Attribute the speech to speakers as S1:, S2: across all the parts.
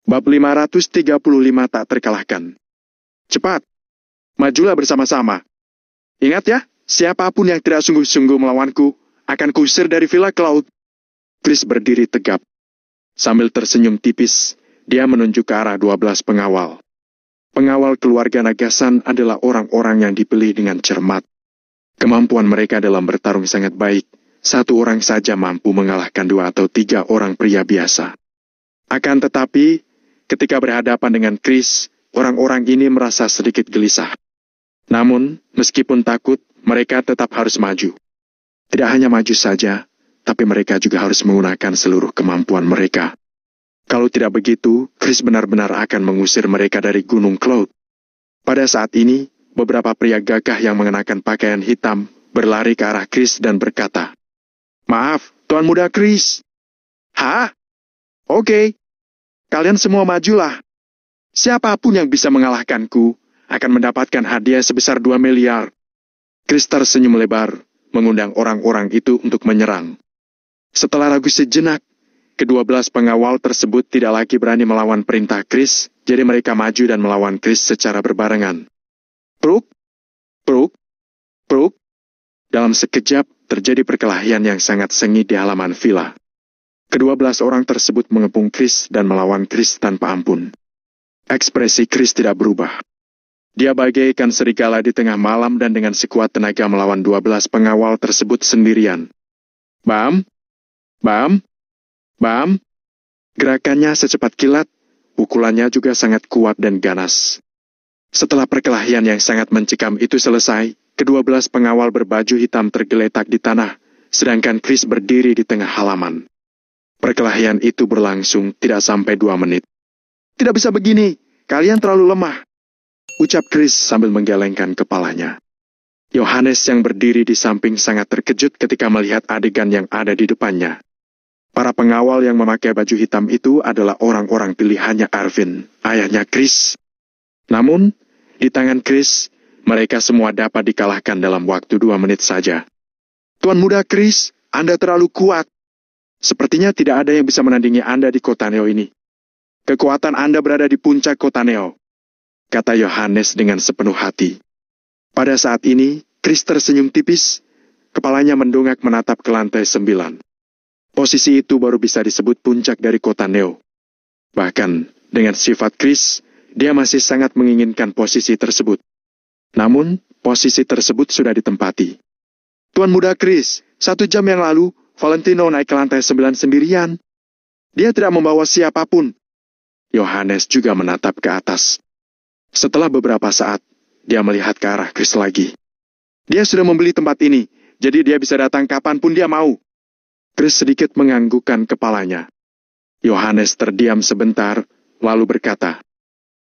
S1: Bab 535 tak terkalahkan. Cepat, majulah bersama-sama. Ingat ya, siapapun yang tidak sungguh-sungguh melawanku, akan kusir dari villa ke laut. Chris berdiri tegap. Sambil tersenyum tipis, dia menunjuk ke arah 12 pengawal. Pengawal keluarga Nagasan adalah orang-orang yang dipilih dengan cermat. Kemampuan mereka dalam bertarung sangat baik. Satu orang saja mampu mengalahkan 2 atau 3 orang pria biasa. Akan tetapi, ketika berhadapan dengan Chris, orang-orang ini merasa sedikit gelisah. Namun, meskipun takut, mereka tetap harus maju. Tidak hanya maju saja, tapi mereka juga harus menggunakan seluruh kemampuan mereka. Kalau tidak begitu, Chris benar-benar akan mengusir mereka dari Gunung Cloud. Pada saat ini, beberapa pria gagah yang mengenakan pakaian hitam berlari ke arah Chris dan berkata, "Maaf, Tuan Muda Chris." "Hah? Oke. Kalian semua majulah. Siapapun yang bisa mengalahkanku akan mendapatkan hadiah sebesar 2 miliar. Chris tersenyum lebar, mengundang orang-orang itu untuk menyerang. Setelah ragu sejenak, ke-12 pengawal tersebut tidak lagi berani melawan perintah Chris, jadi mereka maju dan melawan Chris secara berbarengan. Pruk, pruk, pruk. Dalam sekejap, terjadi perkelahian yang sangat sengit di halaman villa. Ke-12 orang tersebut mengepung Chris dan melawan Chris tanpa ampun. Ekspresi Chris tidak berubah. Dia bagaikan serigala di tengah malam dan dengan sekuat tenaga melawan 12 pengawal tersebut sendirian. Bam! Bam! Bam! Gerakannya secepat kilat, pukulannya juga sangat kuat dan ganas. Setelah perkelahian yang sangat mencekam itu selesai, ke-12 pengawal berbaju hitam tergeletak di tanah, sedangkan Chris berdiri di tengah halaman. Perkelahian itu berlangsung tidak sampai 2 menit. "Tidak bisa begini, kalian terlalu lemah," ucap Chris sambil menggelengkan kepalanya. Yohanes yang berdiri di samping sangat terkejut ketika melihat adegan yang ada di depannya. Para pengawal yang memakai baju hitam itu adalah orang-orang pilihannya Arvin, ayahnya Chris. Namun, di tangan Chris, mereka semua dapat dikalahkan dalam waktu 2 menit saja. "Tuan Muda Chris, Anda terlalu kuat. Sepertinya tidak ada yang bisa menandingi Anda di kota Neo ini. Kekuatan Anda berada di puncak kota Neo," kata Yohanes dengan sepenuh hati. Pada saat ini, Chris tersenyum tipis, kepalanya mendongak menatap ke lantai 9. Posisi itu baru bisa disebut puncak dari kota Neo. Bahkan, dengan sifat Chris, dia masih sangat menginginkan posisi tersebut. Namun, posisi tersebut sudah ditempati. "Tuan Muda Chris, 1 jam yang lalu, Valentino naik ke lantai 9 sendirian. Dia tidak membawa siapapun." Yohanes juga menatap ke atas. Setelah beberapa saat, dia melihat ke arah Chris lagi. "Dia sudah membeli tempat ini, jadi dia bisa datang kapanpun dia mau." Chris sedikit menganggukkan kepalanya. Yohanes terdiam sebentar, lalu berkata,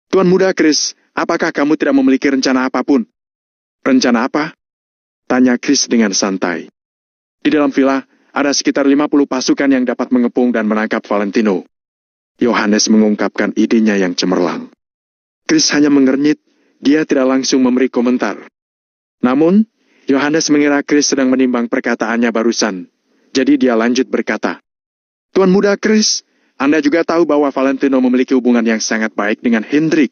S1: "Tuan Muda Chris, apakah kamu tidak memiliki rencana apapun?" "Rencana apa?" tanya Chris dengan santai. "Di dalam villa, ada sekitar 50 pasukan yang dapat mengepung dan menangkap Valentino." Yohanes mengungkapkan idenya yang cemerlang. Chris hanya mengernyit, dia tidak langsung memberi komentar. Namun, Yohanes mengira Chris sedang menimbang perkataannya barusan. Jadi dia lanjut berkata, "Tuan Muda Chris, Anda juga tahu bahwa Valentino memiliki hubungan yang sangat baik dengan Hendrik.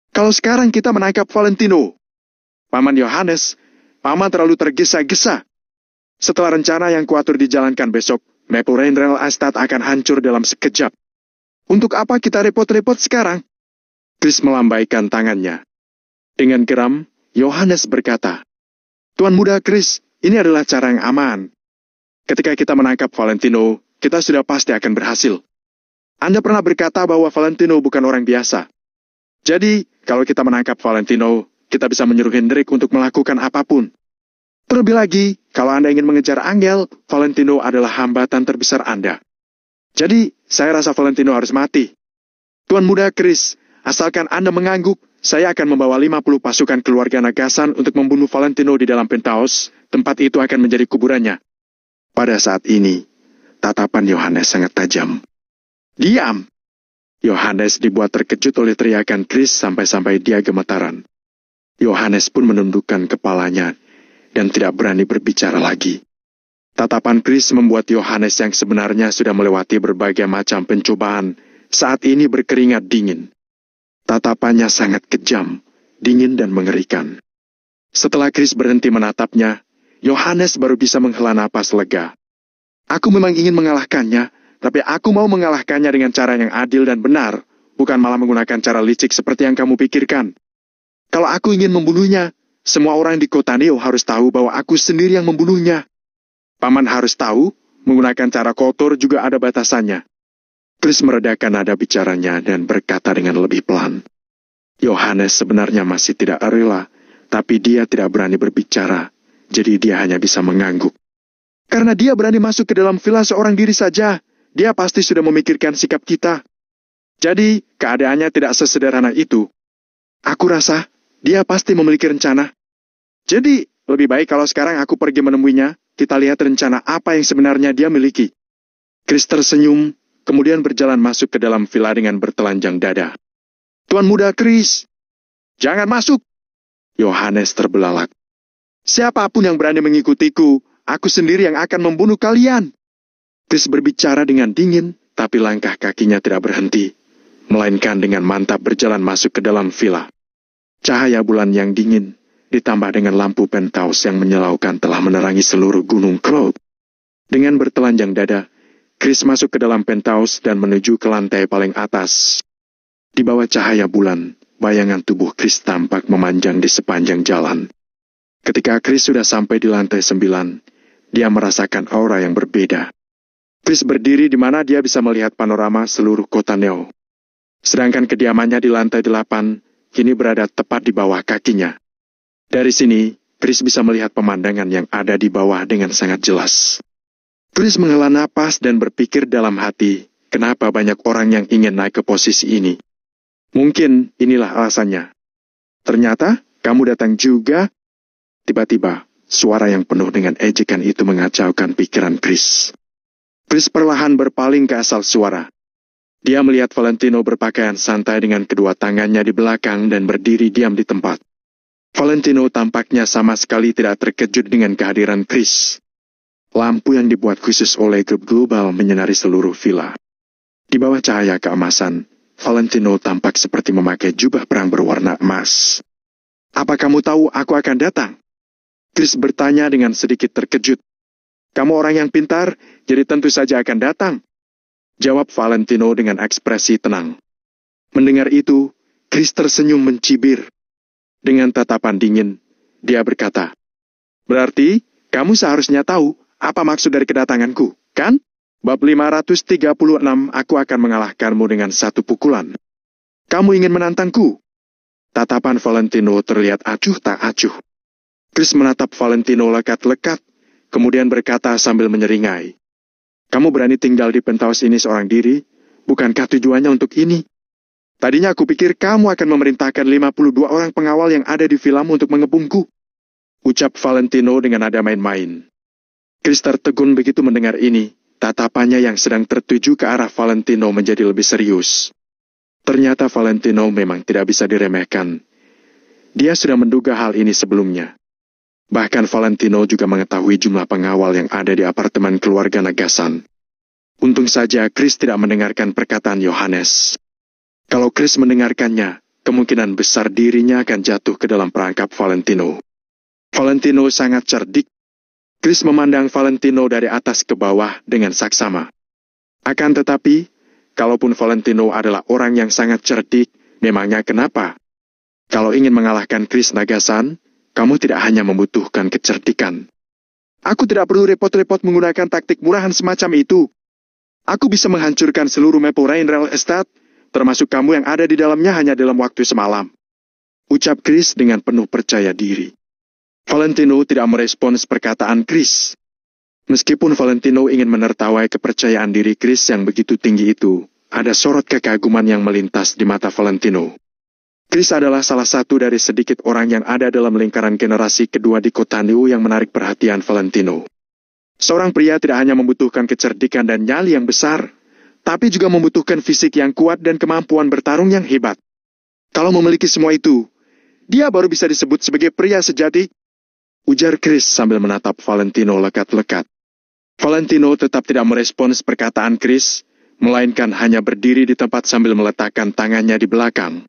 S1: Kalau sekarang kita menangkap Valentino, Paman Yohanes, Paman terlalu tergesa-gesa. Setelah rencana yang kuatur dijalankan besok, Maple Rain Real Estate akan hancur dalam sekejap. Untuk apa kita repot-repot sekarang?" Chris melambaikan tangannya. Dengan geram, Yohanes berkata, "Tuan Muda Chris, ini adalah cara yang aman. Ketika kita menangkap Valentino, kita sudah pasti akan berhasil. Anda pernah berkata bahwa Valentino bukan orang biasa. Jadi, kalau kita menangkap Valentino, kita bisa menyuruh Hendrik untuk melakukan apapun. Terlebih lagi, kalau Anda ingin mengejar Angel, Valentino adalah hambatan terbesar Anda. Jadi, saya rasa Valentino harus mati. Tuan Muda Chris, asalkan Anda mengangguk, saya akan membawa 50 pasukan keluarga Nagasan untuk membunuh Valentino di dalam penthouse. Tempat itu akan menjadi kuburannya." Pada saat ini, tatapan Yohanes sangat tajam. "Diam!" Yohanes dibuat terkejut oleh teriakan Chris sampai-sampai dia gemetaran. Yohanes pun menundukkan kepalanya dan tidak berani berbicara lagi. Tatapan Chris membuat Yohanes yang sebenarnya sudah melewati berbagai macam pencobaan saat ini berkeringat dingin. Tatapannya sangat kejam, dingin dan mengerikan. Setelah Chris berhenti menatapnya, Yohanes baru bisa menghela napas lega. Aku memang ingin mengalahkannya, tapi aku mau mengalahkannya dengan cara yang adil dan benar, bukan malah menggunakan cara licik seperti yang kamu pikirkan. Kalau aku ingin membunuhnya, semua orang di kota Neo harus tahu bahwa aku sendiri yang membunuhnya. Paman harus tahu, menggunakan cara kotor juga ada batasannya. Chris meredakan nada bicaranya dan berkata dengan lebih pelan. Yohanes sebenarnya masih tidak rela, tapi dia tidak berani berbicara, jadi dia hanya bisa mengangguk. Karena dia berani masuk ke dalam villa seorang diri saja, dia pasti sudah memikirkan sikap kita. Jadi, keadaannya tidak sesederhana itu. Aku rasa, dia pasti memiliki rencana. Jadi, lebih baik kalau sekarang aku pergi menemuinya, kita lihat rencana apa yang sebenarnya dia miliki. Chris tersenyum, kemudian berjalan masuk ke dalam villa dengan bertelanjang dada. Tuan muda Chris, jangan masuk! Yohanes terbelalak. Siapapun yang berani mengikutiku, aku sendiri yang akan membunuh kalian. Chris berbicara dengan dingin, tapi langkah kakinya tidak berhenti, melainkan dengan mantap berjalan masuk ke dalam villa. Cahaya bulan yang dingin, ditambah dengan lampu penthouse yang menyilaukan telah menerangi seluruh gunung Cloud. Dengan bertelanjang dada, Chris masuk ke dalam penthouse dan menuju ke lantai paling atas. Di bawah cahaya bulan, bayangan tubuh Chris tampak memanjang di sepanjang jalan. Ketika Chris sudah sampai di lantai 9, dia merasakan aura yang berbeda. Chris berdiri di mana dia bisa melihat panorama seluruh kota Neo. Sedangkan kediamannya di lantai 8, kini berada tepat di bawah kakinya. Dari sini, Chris bisa melihat pemandangan yang ada di bawah dengan sangat jelas. Chris menghela napas dan berpikir dalam hati, kenapa banyak orang yang ingin naik ke posisi ini. Mungkin inilah alasannya. Ternyata, kamu datang juga. Tiba-tiba, suara yang penuh dengan ejekan itu mengacaukan pikiran Chris. Chris perlahan berpaling ke asal suara. Dia melihat Valentino berpakaian santai dengan kedua tangannya di belakang dan berdiri diam di tempat. Valentino tampaknya sama sekali tidak terkejut dengan kehadiran Chris. Lampu yang dibuat khusus oleh grup global menyinari seluruh villa. Di bawah cahaya keemasan, Valentino tampak seperti memakai jubah perang berwarna emas. Apa kamu tahu aku akan datang? Chris bertanya dengan sedikit terkejut. Kamu orang yang pintar, jadi tentu saja akan datang. Jawab Valentino dengan ekspresi tenang. Mendengar itu, Chris tersenyum mencibir. Dengan tatapan dingin, dia berkata, berarti kamu seharusnya tahu apa maksud dari kedatanganku, kan? Bab 536, aku akan mengalahkanmu dengan satu pukulan. Kamu ingin menantangku? Tatapan Valentino terlihat acuh tak acuh. Chris menatap Valentino lekat-lekat, kemudian berkata sambil menyeringai. Kamu berani tinggal di penthouse ini seorang diri? Bukankah tujuannya untuk ini? Tadinya aku pikir kamu akan memerintahkan 52 orang pengawal yang ada di villamu untuk mengepungku. Ucap Valentino dengan nada main-main. Chris tertegun begitu mendengar ini. Tatapannya yang sedang tertuju ke arah Valentino menjadi lebih serius. Ternyata Valentino memang tidak bisa diremehkan. Dia sudah menduga hal ini sebelumnya. Bahkan Valentino juga mengetahui jumlah pengawal yang ada di apartemen keluarga Nagasan. Untung saja Chris tidak mendengarkan perkataan Yohanes. Kalau Chris mendengarkannya, kemungkinan besar dirinya akan jatuh ke dalam perangkap Valentino. Valentino sangat cerdik. Chris memandang Valentino dari atas ke bawah dengan saksama. Akan tetapi, kalaupun Valentino adalah orang yang sangat cerdik, memangnya kenapa? Kalau ingin mengalahkan Chris Nagasan, kamu tidak hanya membutuhkan kecerdikan. Aku tidak perlu repot-repot menggunakan taktik murahan semacam itu. Aku bisa menghancurkan seluruh Maple Rain Real Estate, termasuk kamu yang ada di dalamnya hanya dalam waktu semalam. Ucap Chris dengan penuh percaya diri. Valentino tidak merespons perkataan Chris. Meskipun Valentino ingin menertawai kepercayaan diri Chris yang begitu tinggi itu, ada sorot kekaguman yang melintas di mata Valentino. Chris adalah salah satu dari sedikit orang yang ada dalam lingkaran generasi kedua di kota Neo yang menarik perhatian Valentino. Seorang pria tidak hanya membutuhkan kecerdikan dan nyali yang besar, tapi juga membutuhkan fisik yang kuat dan kemampuan bertarung yang hebat. Kalau memiliki semua itu, dia baru bisa disebut sebagai pria sejati. Ujar Chris sambil menatap Valentino lekat-lekat. Valentino tetap tidak merespons perkataan Chris, melainkan hanya berdiri di tempat sambil meletakkan tangannya di belakang.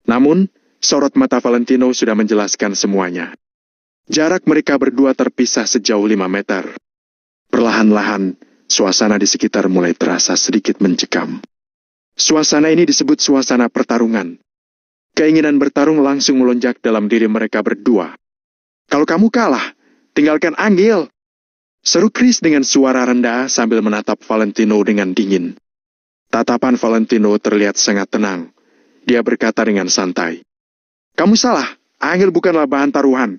S1: Namun, sorot mata Valentino sudah menjelaskan semuanya. Jarak mereka berdua terpisah sejauh 5 meter. Perlahan-lahan, suasana di sekitar mulai terasa sedikit mencekam. Suasana ini disebut suasana pertarungan. Keinginan bertarung langsung melonjak dalam diri mereka berdua. "Kalau kamu kalah, tinggalkan Anggil," seru Chris dengan suara rendah sambil menatap Valentino dengan dingin. Tatapan Valentino terlihat sangat tenang. Dia berkata dengan santai, "Kamu salah, Anggil bukanlah bahan taruhan."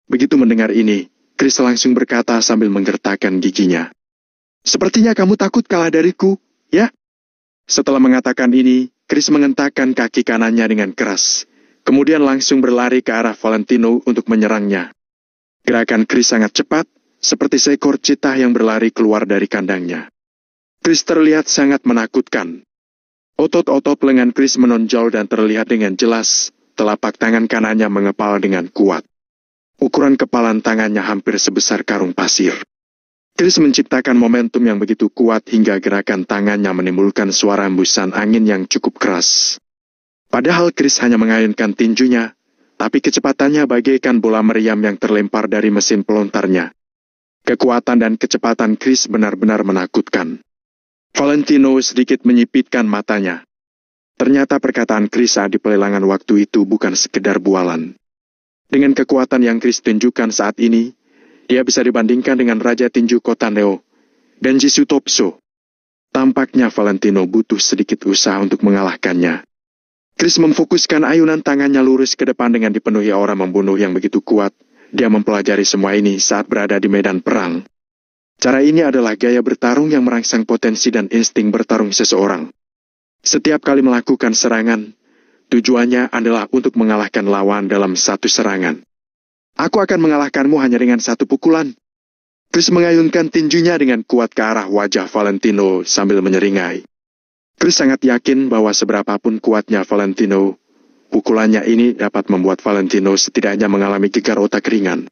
S1: Begitu mendengar ini, Chris langsung berkata sambil menggertakkan giginya, "Sepertinya kamu takut kalah dariku, ya?" Setelah mengatakan ini, Chris mengentakkan kaki kanannya dengan keras, kemudian langsung berlari ke arah Valentino untuk menyerangnya. Gerakan Chris sangat cepat, seperti seekor citah yang berlari keluar dari kandangnya. Chris terlihat sangat menakutkan. Otot-otot lengan Chris menonjol dan terlihat dengan jelas, telapak tangan kanannya mengepal dengan kuat. Ukuran kepalan tangannya hampir sebesar karung pasir. Chris menciptakan momentum yang begitu kuat hingga gerakan tangannya menimbulkan suara hembusan angin yang cukup keras. Padahal Chris hanya mengayunkan tinjunya, tapi kecepatannya bagaikan bola meriam yang terlempar dari mesin pelontarnya. Kekuatan dan kecepatan Chris benar-benar menakutkan. Valentino sedikit menyipitkan matanya. Ternyata perkataan Chris saat di pelelangan waktu itu bukan sekedar bualan. Dengan kekuatan yang Chris tunjukkan saat ini, dia bisa dibandingkan dengan Raja Tinju Kota Neo, Denji Sutopso. Tampaknya Valentino butuh sedikit usaha untuk mengalahkannya. Chris memfokuskan ayunan tangannya lurus ke depan dengan dipenuhi aura membunuh yang begitu kuat. Dia mempelajari semua ini saat berada di medan perang. Cara ini adalah gaya bertarung yang merangsang potensi dan insting bertarung seseorang. Setiap kali melakukan serangan, tujuannya adalah untuk mengalahkan lawan dalam satu serangan. "Aku akan mengalahkanmu hanya dengan satu pukulan." Chris mengayunkan tinjunya dengan kuat ke arah wajah Valentino sambil menyeringai. Chris sangat yakin bahwa seberapapun kuatnya Valentino, pukulannya ini dapat membuat Valentino setidaknya mengalami gegar otak ringan.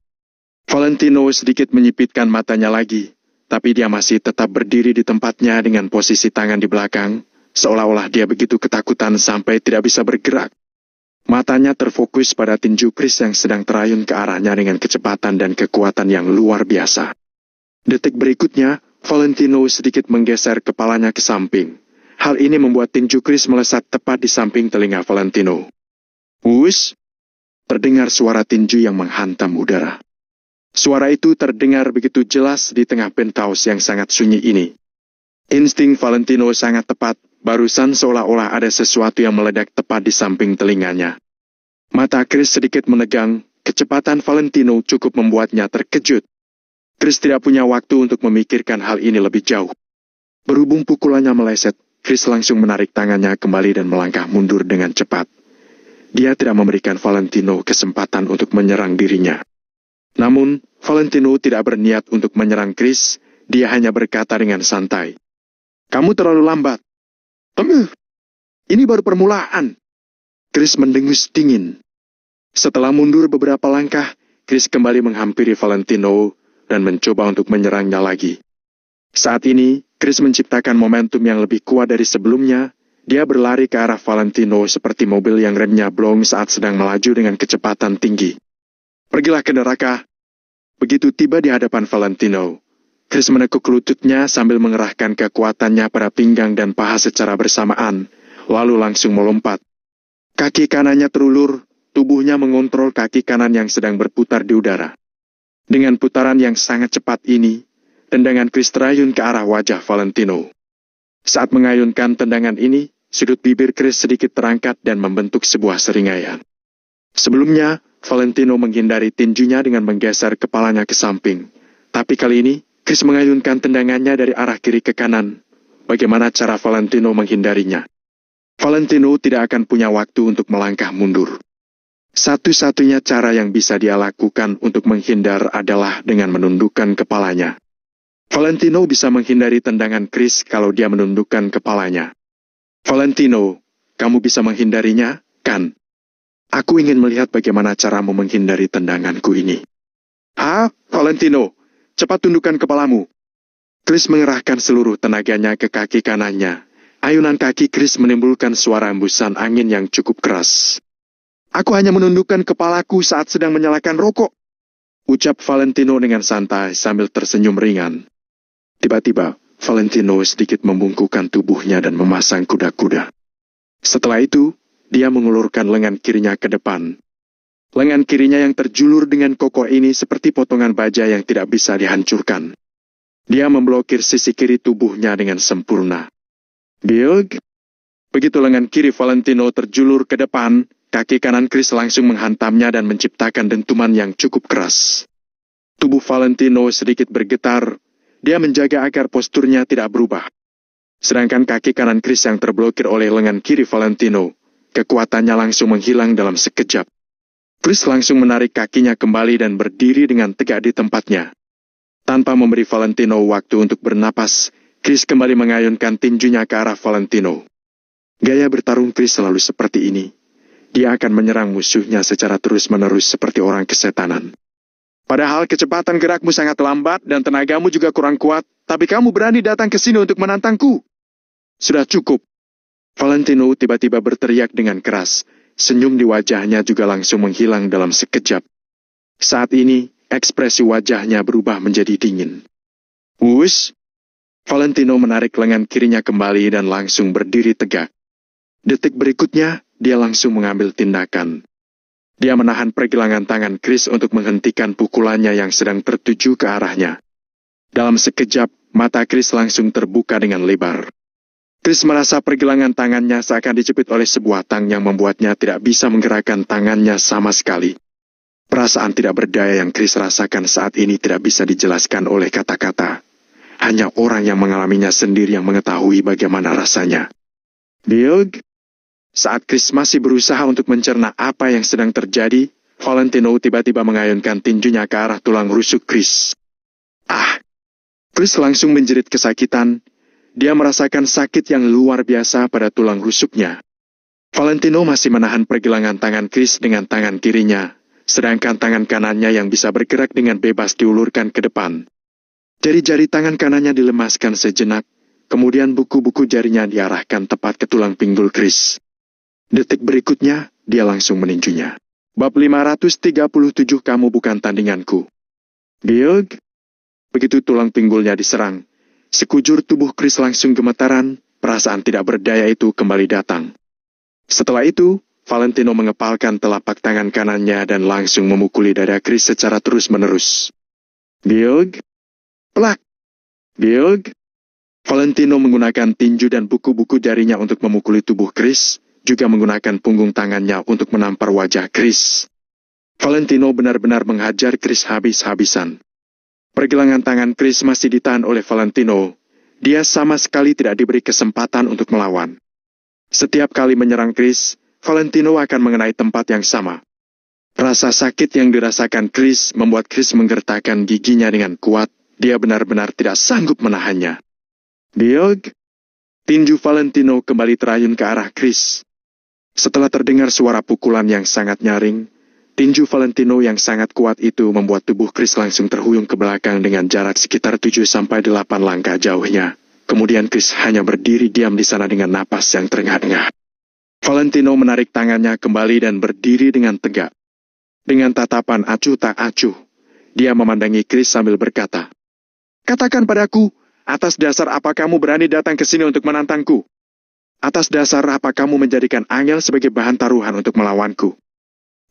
S1: Valentino sedikit menyipitkan matanya lagi, tapi dia masih tetap berdiri di tempatnya dengan posisi tangan di belakang, seolah-olah dia begitu ketakutan sampai tidak bisa bergerak. Matanya terfokus pada tinju Chris yang sedang terayun ke arahnya dengan kecepatan dan kekuatan yang luar biasa. Detik berikutnya, Valentino sedikit menggeser kepalanya ke samping. Hal ini membuat tinju Chris melesat tepat di samping telinga Valentino. "Wush!" Terdengar suara tinju yang menghantam udara. Suara itu terdengar begitu jelas di tengah penthouse yang sangat sunyi ini. Insting Valentino sangat tepat. Barusan seolah-olah ada sesuatu yang meledak tepat di samping telinganya. Mata Chris sedikit menegang, kecepatan Valentino cukup membuatnya terkejut. Chris tidak punya waktu untuk memikirkan hal ini lebih jauh. Berhubung pukulannya meleset, Chris langsung menarik tangannya kembali dan melangkah mundur dengan cepat. Dia tidak memberikan Valentino kesempatan untuk menyerang dirinya. Namun, Valentino tidak berniat untuk menyerang Chris, dia hanya berkata dengan santai, "Kamu terlalu lambat." "Ini baru permulaan." Chris mendengus dingin. Setelah mundur beberapa langkah, Chris kembali menghampiri Valentino dan mencoba untuk menyerangnya lagi. Saat ini, Chris menciptakan momentum yang lebih kuat dari sebelumnya. Dia berlari ke arah Valentino seperti mobil yang remnya blong saat sedang melaju dengan kecepatan tinggi. "Pergilah ke neraka." Begitu tiba di hadapan Valentino, Chris menekuk lututnya sambil mengerahkan kekuatannya pada pinggang dan paha secara bersamaan, lalu langsung melompat. Kaki kanannya terulur, tubuhnya mengontrol kaki kanan yang sedang berputar di udara. Dengan putaran yang sangat cepat ini, tendangan Chris terayun ke arah wajah Valentino. Saat mengayunkan tendangan ini, sudut bibir Chris sedikit terangkat dan membentuk sebuah seringaian. Sebelumnya, Valentino menghindari tinjunya dengan menggeser kepalanya ke samping. Tapi kali ini, Chris mengayunkan tendangannya dari arah kiri ke kanan. Bagaimana cara Valentino menghindarinya? Valentino tidak akan punya waktu untuk melangkah mundur. Satu-satunya cara yang bisa dia lakukan untuk menghindar adalah dengan menundukkan kepalanya. Valentino bisa menghindari tendangan Chris kalau dia menundukkan kepalanya. "Valentino, kamu bisa menghindarinya, kan? Aku ingin melihat bagaimana caramu menghindari tendanganku ini." "Ah, Valentino, cepat tundukkan kepalamu." Chris mengerahkan seluruh tenaganya ke kaki kanannya. Ayunan kaki Chris menimbulkan suara hembusan angin yang cukup keras. Aku hanya menundukkan kepalaku saat sedang menyalakan rokok, ucap Valentino dengan santai sambil tersenyum ringan. Tiba-tiba, Valentino sedikit membungkukkan tubuhnya dan memasang kuda-kuda. Setelah itu, dia mengulurkan lengan kirinya ke depan. Lengan kirinya yang terjulur dengan kokoh ini seperti potongan baja yang tidak bisa dihancurkan. Dia memblokir sisi kiri tubuhnya dengan sempurna. Biog! Begitu lengan kiri Valentino terjulur ke depan, kaki kanan Chris langsung menghantamnya dan menciptakan dentuman yang cukup keras. Tubuh Valentino sedikit bergetar, dia menjaga agar posturnya tidak berubah. Sedangkan kaki kanan Chris yang terblokir oleh lengan kiri Valentino, kekuatannya langsung menghilang dalam sekejap. Chris langsung menarik kakinya kembali dan berdiri dengan tegak di tempatnya. Tanpa memberi Valentino waktu untuk bernapas, Chris kembali mengayunkan tinjunya ke arah Valentino. Gaya bertarung Chris selalu seperti ini. Dia akan menyerang musuhnya secara terus-menerus seperti orang kesetanan. Padahal kecepatan gerakmu sangat lambat dan tenagamu juga kurang kuat, tapi kamu berani datang ke sini untuk menantangku. Sudah cukup. Valentino tiba-tiba berteriak dengan keras. Senyum di wajahnya juga langsung menghilang dalam sekejap. Saat ini, ekspresi wajahnya berubah menjadi dingin. Wush! Valentino menarik lengan kirinya kembali dan langsung berdiri tegak. Detik berikutnya, dia langsung mengambil tindakan. Dia menahan pergelangan tangan Chris untuk menghentikan pukulannya yang sedang tertuju ke arahnya. Dalam sekejap, mata Chris langsung terbuka dengan lebar. Chris merasa pergelangan tangannya seakan dijepit oleh sebuah tang yang membuatnya tidak bisa menggerakkan tangannya sama sekali. Perasaan tidak berdaya yang Chris rasakan saat ini tidak bisa dijelaskan oleh kata-kata. Hanya orang yang mengalaminya sendiri yang mengetahui bagaimana rasanya. Biog! Saat Chris masih berusaha untuk mencerna apa yang sedang terjadi, Valentino tiba-tiba mengayunkan tinjunya ke arah tulang rusuk Chris. Ah! Chris langsung menjerit kesakitan. Dia merasakan sakit yang luar biasa pada tulang rusuknya. Valentino masih menahan pergelangan tangan Chris dengan tangan kirinya, sedangkan tangan kanannya yang bisa bergerak dengan bebas diulurkan ke depan. Jari-jari tangan kanannya dilemaskan sejenak, kemudian buku-buku jarinya diarahkan tepat ke tulang pinggul Chris. Detik berikutnya, dia langsung meninjunya. Bab 537 kamu bukan tandinganku. Biog! Begitu tulang pinggulnya diserang, sekujur tubuh Chris langsung gemetaran, perasaan tidak berdaya itu kembali datang. Setelah itu, Valentino mengepalkan telapak tangan kanannya dan langsung memukuli dada Chris secara terus-menerus. Biog! Plak! Biog! Valentino menggunakan tinju dan buku-buku jarinya untuk memukuli tubuh Chris, juga menggunakan punggung tangannya untuk menampar wajah Chris. Valentino benar-benar menghajar Chris habis-habisan. Pergelangan tangan Chris masih ditahan oleh Valentino. Dia sama sekali tidak diberi kesempatan untuk melawan. Setiap kali menyerang Chris, Valentino akan mengenai tempat yang sama. Rasa sakit yang dirasakan Chris membuat Chris menggertakkan giginya dengan kuat. Dia benar-benar tidak sanggup menahannya. Biog! Tinju Valentino kembali terayun ke arah Chris. Setelah terdengar suara pukulan yang sangat nyaring, tinju Valentino yang sangat kuat itu membuat tubuh Chris langsung terhuyung ke belakang dengan jarak sekitar 7-8 langkah jauhnya. Kemudian Chris hanya berdiri diam di sana dengan napas yang terengah-engah. Valentino menarik tangannya kembali dan berdiri dengan tegak. Dengan tatapan acuh tak acuh, dia memandangi Chris sambil berkata, "Katakan padaku, atas dasar apa kamu berani datang ke sini untuk menantangku? Atas dasar apa kamu menjadikan Angel sebagai bahan taruhan untuk melawanku?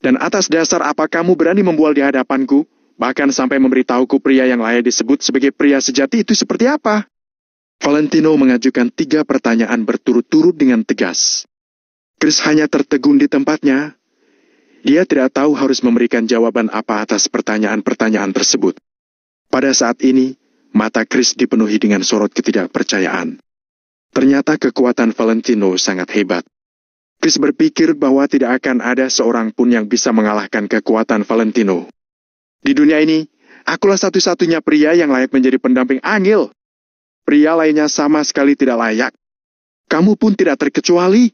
S1: Dan atas dasar apa kamu berani membual di hadapanku, bahkan sampai memberitahuku pria yang layak disebut sebagai pria sejati itu seperti apa?" Valentino mengajukan 3 pertanyaan berturut-turut dengan tegas. Chris hanya tertegun di tempatnya. Dia tidak tahu harus memberikan jawaban apa atas pertanyaan-pertanyaan tersebut. Pada saat ini, mata Chris dipenuhi dengan sorot ketidakpercayaan. Ternyata kekuatan Valentino sangat hebat. Chris berpikir bahwa tidak akan ada seorang pun yang bisa mengalahkan kekuatan Valentino. Di dunia ini, akulah satu-satunya pria yang layak menjadi pendamping Angel. Pria lainnya sama sekali tidak layak. Kamu pun tidak terkecuali,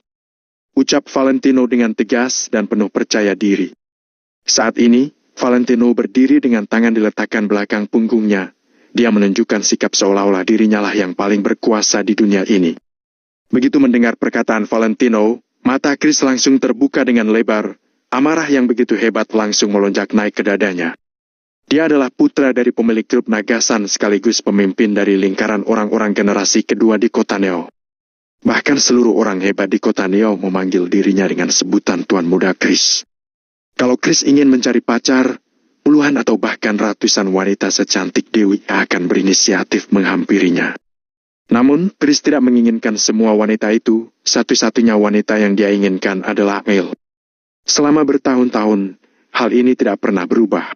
S1: ucap Valentino dengan tegas dan penuh percaya diri. Saat ini, Valentino berdiri dengan tangan diletakkan belakang punggungnya. Dia menunjukkan sikap seolah-olah dirinya lah yang paling berkuasa di dunia ini. Begitu mendengar perkataan Valentino, mata Chris langsung terbuka dengan lebar. Amarah yang begitu hebat langsung melonjak naik ke dadanya. Dia adalah putra dari pemilik grup Nagasan sekaligus pemimpin dari lingkaran orang-orang generasi kedua di kota Neo. Bahkan seluruh orang hebat di kota Neo memanggil dirinya dengan sebutan Tuan Muda Chris. Kalau Chris ingin mencari pacar, puluhan atau bahkan ratusan wanita secantik Dewi akan berinisiatif menghampirinya. Namun, Chris tidak menginginkan semua wanita itu, satu-satunya wanita yang dia inginkan adalah Angel. Selama bertahun-tahun, hal ini tidak pernah berubah.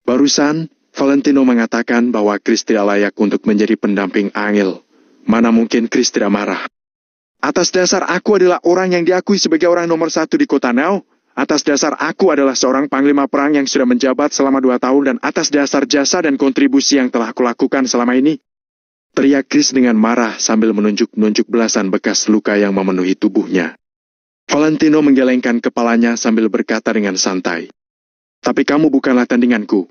S1: Barusan, Valentino mengatakan bahwa Chris tidak layak untuk menjadi pendamping Angel. Mana mungkin Chris tidak marah? Atas dasar aku adalah orang yang diakui sebagai orang nomor 1 di kota Neo. Atas dasar aku adalah seorang panglima perang yang sudah menjabat selama 2 tahun dan atas dasar jasa dan kontribusi yang telah kulakukan selama ini. Teriak Chris dengan marah sambil menunjuk-nunjuk belasan bekas luka yang memenuhi tubuhnya. Valentino menggelengkan kepalanya sambil berkata dengan santai. Tapi kamu bukanlah tandinganku.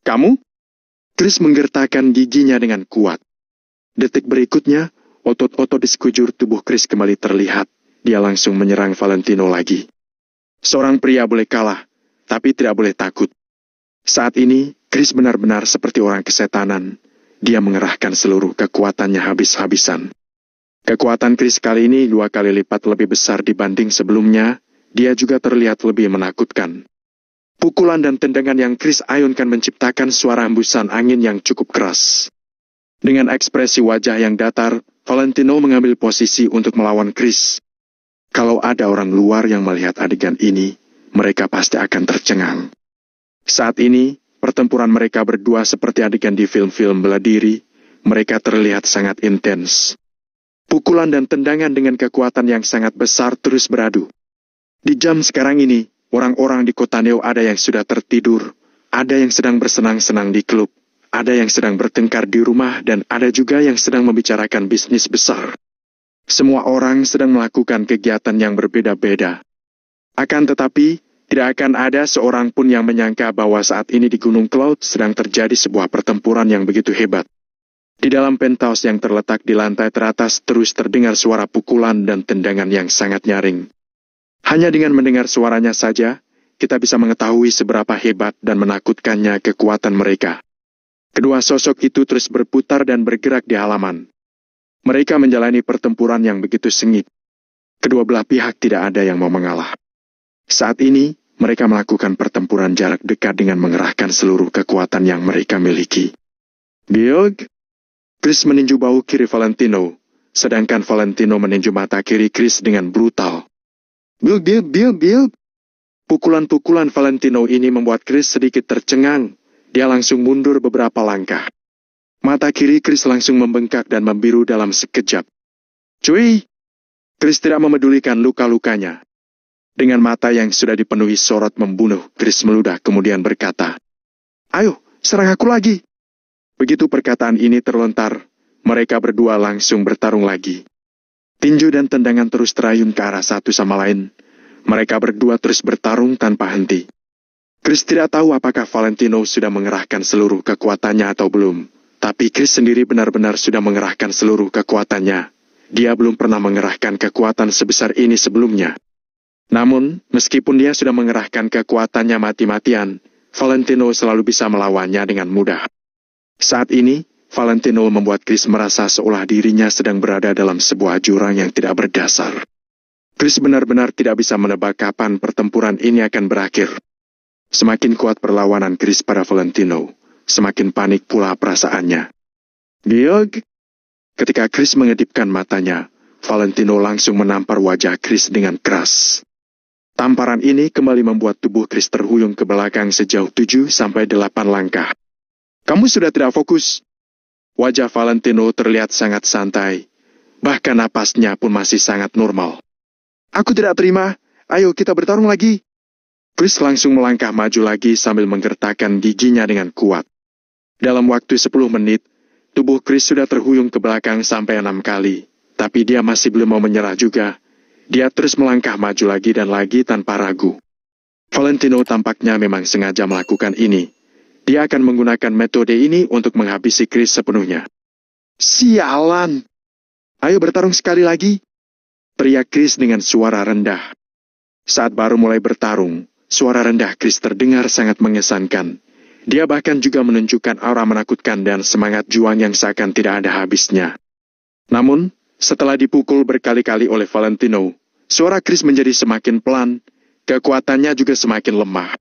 S1: Kamu? Chris menggertakkan giginya dengan kuat. Detik berikutnya, otot-otot di sekujur tubuh Chris kembali terlihat. Dia langsung menyerang Valentino lagi. Seorang pria boleh kalah, tapi tidak boleh takut. Saat ini, Chris benar-benar seperti orang kesetanan. Dia mengerahkan seluruh kekuatannya habis-habisan. Kekuatan Chris kali ini 2 kali lipat lebih besar dibanding sebelumnya. Dia juga terlihat lebih menakutkan. Pukulan dan tendangan yang Chris ayunkan menciptakan suara hembusan angin yang cukup keras. Dengan ekspresi wajah yang datar, Valentino mengambil posisi untuk melawan Chris. Kalau ada orang luar yang melihat adegan ini, mereka pasti akan tercengang. Saat ini, pertempuran mereka berdua seperti adegan di film-film bela diri. Mereka terlihat sangat intens. Pukulan dan tendangan dengan kekuatan yang sangat besar terus beradu. Di jam sekarang ini, orang-orang di kota Neo ada yang sudah tertidur, ada yang sedang bersenang-senang di klub, ada yang sedang bertengkar di rumah, dan ada juga yang sedang membicarakan bisnis besar. Semua orang sedang melakukan kegiatan yang berbeda-beda. Akan tetapi, tidak akan ada seorang pun yang menyangka bahwa saat ini di Gunung Cloud sedang terjadi sebuah pertempuran yang begitu hebat. Di dalam penthouse yang terletak di lantai teratas terus terdengar suara pukulan dan tendangan yang sangat nyaring. Hanya dengan mendengar suaranya saja, kita bisa mengetahui seberapa hebat dan menakutkannya kekuatan mereka. Kedua sosok itu terus berputar dan bergerak di halaman. Mereka menjalani pertempuran yang begitu sengit. Kedua belah pihak tidak ada yang mau mengalah. Saat ini, mereka melakukan pertempuran jarak dekat dengan mengerahkan seluruh kekuatan yang mereka miliki. Biog! Chris meninju bahu kiri Valentino, sedangkan Valentino meninju mata kiri Chris dengan brutal. Biog! Pukulan-pukulan Valentino ini membuat Chris sedikit tercengang. Dia langsung mundur beberapa langkah. Mata kiri Chris langsung membengkak dan membiru dalam sekejap. Cuy! Chris tidak memedulikan luka-lukanya. Dengan mata yang sudah dipenuhi sorot membunuh, Chris meludah kemudian berkata, "Ayo, serang aku lagi." Begitu perkataan ini terlontar, mereka berdua langsung bertarung lagi. Tinju dan tendangan terus terayun ke arah satu sama lain. Mereka berdua terus bertarung tanpa henti. Chris tidak tahu apakah Valentino sudah mengerahkan seluruh kekuatannya atau belum. Tapi Chris sendiri benar-benar sudah mengerahkan seluruh kekuatannya. Dia belum pernah mengerahkan kekuatan sebesar ini sebelumnya. Namun, meskipun dia sudah mengerahkan kekuatannya mati-matian, Valentino selalu bisa melawannya dengan mudah. Saat ini, Valentino membuat Chris merasa seolah dirinya sedang berada dalam sebuah jurang yang tidak berdasar. Chris benar-benar tidak bisa menebak kapan pertempuran ini akan berakhir. Semakin kuat perlawanan Chris pada Valentino, semakin panik pula perasaannya. Biog! Ketika Chris mengedipkan matanya, Valentino langsung menampar wajah Chris dengan keras. Tamparan ini kembali membuat tubuh Chris terhuyung ke belakang sejauh 7-8 langkah. Kamu sudah tidak fokus. Wajah Valentino terlihat sangat santai. Bahkan napasnya pun masih sangat normal. Aku tidak terima. Ayo kita bertarung lagi. Chris langsung melangkah maju lagi sambil menggertakkan giginya dengan kuat. Dalam waktu 10 menit, tubuh Chris sudah terhuyung ke belakang sampai 6 kali. Tapi dia masih belum mau menyerah juga. Dia terus melangkah maju lagi dan lagi tanpa ragu. Valentino tampaknya memang sengaja melakukan ini. Dia akan menggunakan metode ini untuk menghabisi Chris sepenuhnya. Sialan! Ayo bertarung sekali lagi, teriak Chris dengan suara rendah. Saat baru mulai bertarung, suara rendah Chris terdengar sangat mengesankan. Dia bahkan juga menunjukkan aura menakutkan dan semangat juang yang seakan tidak ada habisnya. Namun, setelah dipukul berkali-kali oleh Valentino, suara Chris menjadi semakin pelan, kekuatannya juga semakin lemah.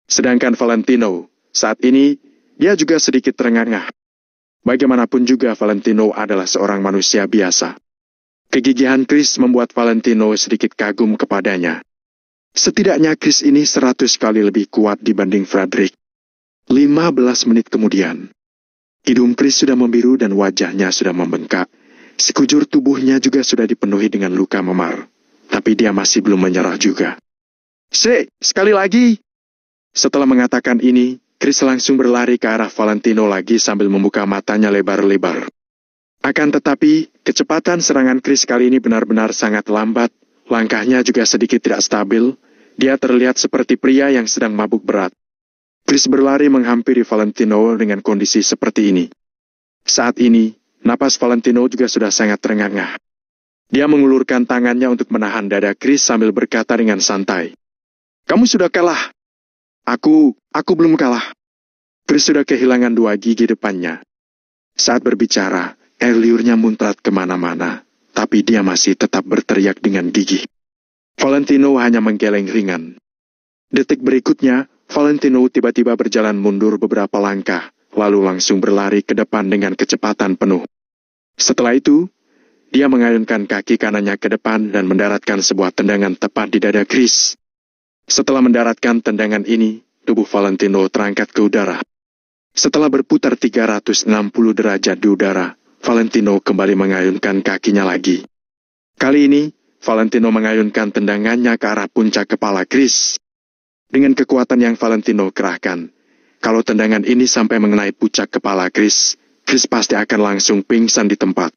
S1: Sedangkan Valentino, saat ini, dia juga sedikit terengah-engah. Bagaimanapun juga Valentino adalah seorang manusia biasa. Kegigihan Chris membuat Valentino sedikit kagum kepadanya. Setidaknya Chris ini 100 kali lebih kuat dibanding Frederick. 15 menit kemudian, hidung Chris sudah membiru dan wajahnya sudah membengkak. Sekujur tubuhnya juga sudah dipenuhi dengan luka memar. Tapi dia masih belum menyerah juga. Sekali lagi! Setelah mengatakan ini, Chris langsung berlari ke arah Valentino lagi sambil membuka matanya lebar-lebar. Akan tetapi, kecepatan serangan Chris kali ini benar-benar sangat lambat. Langkahnya juga sedikit tidak stabil. Dia terlihat seperti pria yang sedang mabuk berat. Chris berlari menghampiri Valentino dengan kondisi seperti ini. Saat ini, napas Valentino juga sudah sangat terengah-engah. Dia mengulurkan tangannya untuk menahan dada Chris sambil berkata dengan santai. Kamu sudah kalah. Aku belum kalah. Chris sudah kehilangan 2 gigi depannya. Saat berbicara, air liurnya muncrat kemana-mana, tapi dia masih tetap berteriak dengan gigih. Valentino hanya menggeleng ringan. Detik berikutnya, Valentino tiba-tiba berjalan mundur beberapa langkah, lalu langsung berlari ke depan dengan kecepatan penuh. Setelah itu, dia mengayunkan kaki kanannya ke depan dan mendaratkan sebuah tendangan tepat di dada Chris. Setelah mendaratkan tendangan ini, tubuh Valentino terangkat ke udara. Setelah berputar 360 derajat di udara, Valentino kembali mengayunkan kakinya lagi. Kali ini, Valentino mengayunkan tendangannya ke arah puncak kepala Chris. Dengan kekuatan yang Valentino kerahkan, kalau tendangan ini sampai mengenai puncak kepala Chris pasti akan langsung pingsan di tempat.